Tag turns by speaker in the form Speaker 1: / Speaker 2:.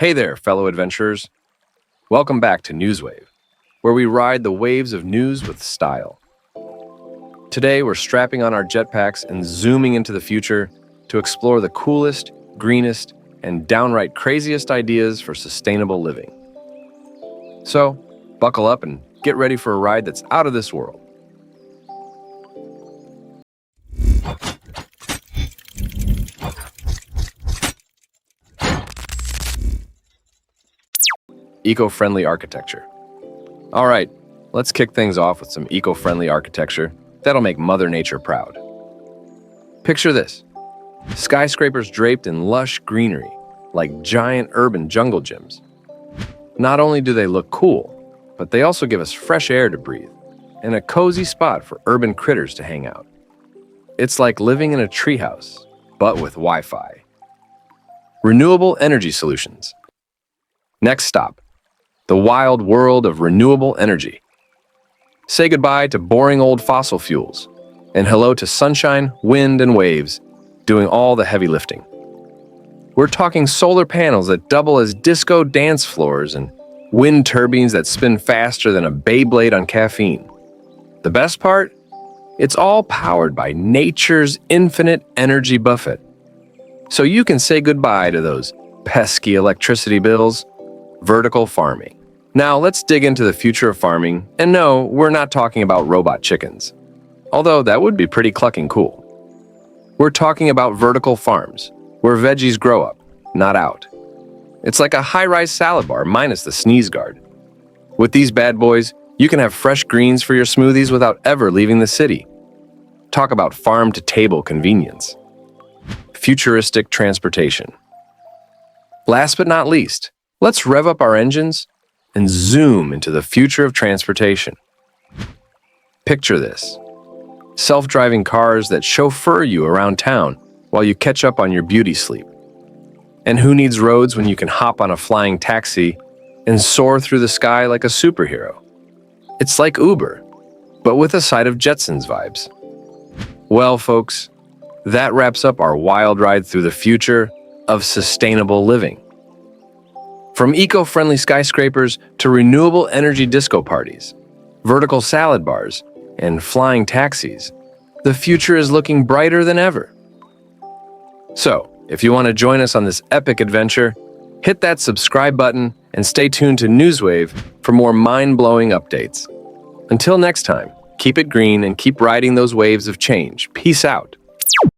Speaker 1: Hey there, fellow adventurers. Welcome back to Newswave, where we ride the waves of news with style. Today, we're strapping on our jetpacks and zooming into the future to explore the coolest, greenest, and downright craziest ideas for sustainable living. So, buckle up and get ready for a ride that's out of this world. Eco-friendly architecture. All right, let's kick things off with some eco-friendly architecture that'll make Mother Nature proud. Picture this: skyscrapers draped in lush greenery, like giant urban jungle gyms. Not only do they look cool, but they also give us fresh air to breathe and a cozy spot for urban critters to hang out. It's like living in a treehouse, but with Wi-Fi. Renewable energy solutions. Next stop, the wild world of renewable energy. Say goodbye to boring old fossil fuels, and hello to sunshine, wind, and waves doing all the heavy lifting. We're talking solar panels that double as disco dance floors and wind turbines that spin faster than a Beyblade on caffeine. The best part? It's all powered by nature's infinite energy buffet. So you can say goodbye to those pesky electricity bills. Vertical farming. Now let's dig into the future of farming, and no, we're not talking about robot chickens, although that would be pretty clucking cool. We're talking about vertical farms, where veggies grow up, not out. It's like a high-rise salad bar minus the sneeze guard. With these bad boys, you can have fresh greens for your smoothies without ever leaving the city. Talk about farm-to-table convenience. Futuristic transportation. Last but not least, let's rev up our engines and zoom into the future of transportation. Picture this: self-driving cars that chauffeur you around town while you catch up on your beauty sleep. And who needs roads when you can hop on a flying taxi and soar through the sky like a superhero? It's like Uber, but with a side of Jetsons vibes. Well, folks, that wraps up our wild ride through the future of sustainable living. From eco-friendly skyscrapers to renewable energy disco parties, vertical salad bars, and flying taxis, the future is looking brighter than ever. So, if you want to join us on this epic adventure, hit that subscribe button and stay tuned to Newswave for more mind-blowing updates. Until next time, keep it green and keep riding those waves of change. Peace out.